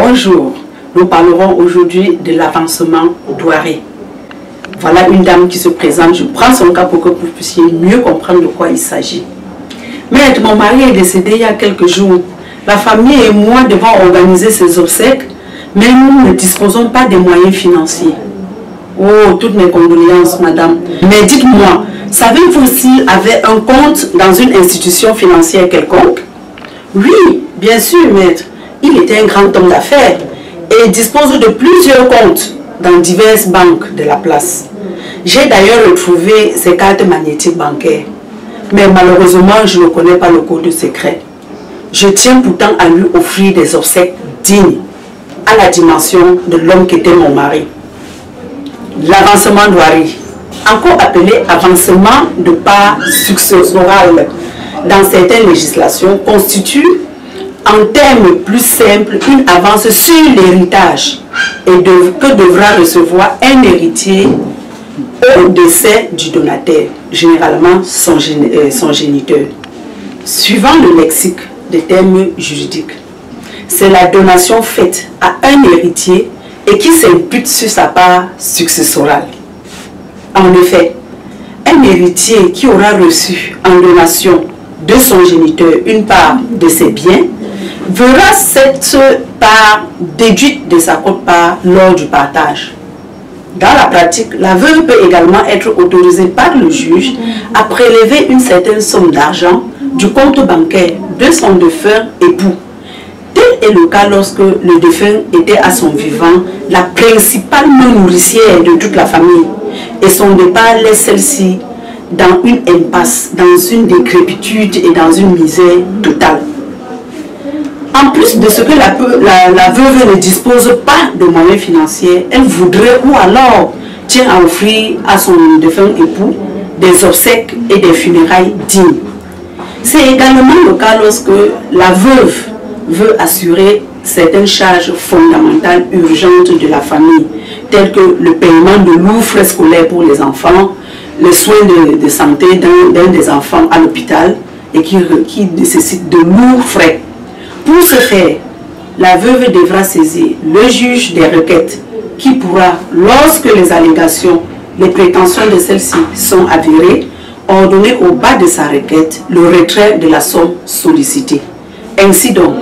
Bonjour, nous parlerons aujourd'hui de l'avancement douaré. Voilà une dame qui se présente, je prends son cas pour que vous puissiez mieux comprendre de quoi il s'agit. Maître, mon mari est décédé il y a quelques jours. La famille et moi devons organiser ses obsèques, mais nous ne disposons pas des moyens financiers. Oh, toutes mes condoléances, madame. Mais dites-moi, savez-vous s'il avait un compte dans une institution financière quelconque? Oui, bien sûr, maître. Il était un grand homme d'affaires et dispose de plusieurs comptes dans diverses banques de la place. J'ai d'ailleurs retrouvé ses cartes magnétiques bancaires. Mais malheureusement, je ne connais pas le code secret. Je tiens pourtant à lui offrir des obsèques dignes à la dimension de l'homme qui était mon mari. L'avancement douaré, encore appelé avancement de part successoral dans certaines législations, constitue en termes plus simples une avance sur l'héritage et que devra recevoir un héritier au décès du donateur, généralement son géniteur. Suivant le lexique des termes juridiques, c'est la donation faite à un héritier et qui s'impute sur sa part successorale. En effet, un héritier qui aura reçu en donation de son géniteur une part de ses biens verra cette part déduite de sa quote-part lors du partage. Dans la pratique, la veuve peut également être autorisée par le juge à prélever une certaine somme d'argent du compte bancaire de son défunt époux. Tel est le cas lorsque le défunt était à son vivant la principale nourricière de toute la famille et son départ laisse celle-ci dans une impasse, dans une décrépitude et dans une misère totale. En plus de ce que la veuve ne dispose pas de moyens financiers, elle voudrait ou alors tient à offrir à son défunt époux des obsèques et des funérailles dignes. C'est également le cas lorsque la veuve veut assurer certaines charges fondamentales urgentes de la famille, telles que le paiement de lourds frais scolaires pour les enfants, les soins de santé d'un des enfants à l'hôpital et qui nécessite de lourds frais. Pour ce faire, la veuve devra saisir le juge des requêtes qui pourra, lorsque les allégations, les prétentions de celle-ci sont avérées, ordonner au bas de sa requête le retrait de la somme sollicitée. Ainsi donc,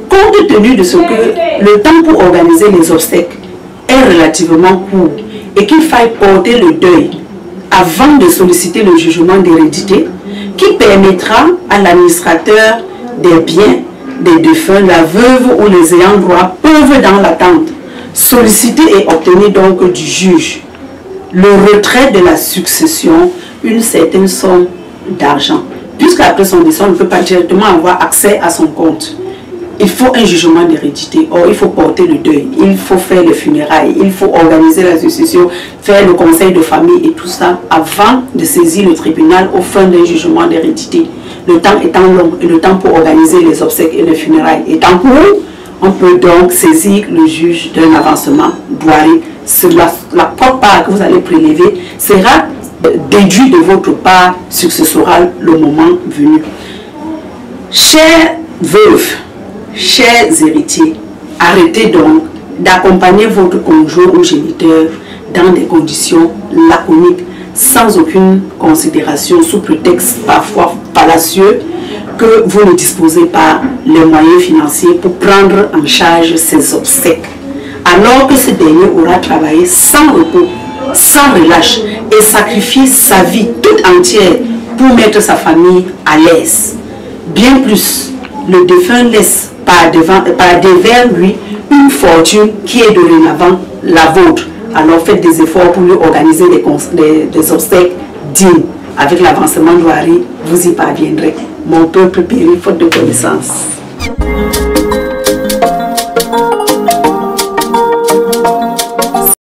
compte tenu de ce que le temps pour organiser les obsèques est relativement court et qu'il faille porter le deuil avant de solliciter le jugement d'hérédité qui permettra à l'administrateur des biens des défunts, la veuve ou les ayants droit peuvent dans l'attente solliciter et obtenir donc du juge le retrait de la succession une certaine somme d'argent. Puisqu'après son décès, on ne peut pas directement avoir accès à son compte. Il faut un jugement d'hérédité. Or, il faut porter le deuil, il faut faire les funérailles, il faut organiser la succession, faire le conseil de famille et tout ça avant de saisir le tribunal au fin d'un jugement d'hérédité. Le temps étant long et le temps pour organiser les obsèques et les funérailles étant court, on peut donc saisir le juge d'un avancement douaré. La quote-part que vous allez prélever sera déduite de votre part successorale le moment venu. Chers veuves, chers héritiers, arrêtez donc d'accompagner votre conjoint ou géniteur dans des conditions laconiques, sans aucune considération, sous prétexte parfois fallacieux que vous ne disposez pas les moyens financiers pour prendre en charge ces obsèques, alors que ce dernier aura travaillé sans repos, sans relâche et sacrifié sa vie toute entière pour mettre sa famille à l'aise. Bien plus, le défunt laisse par devers lui une fortune qui est dorénavant la vôtre. Alors faites des efforts pour lui organiser des obsèques dignes. Avec l'avancement douaré, vous y parviendrez. Mon peuple périt faute de connaissances.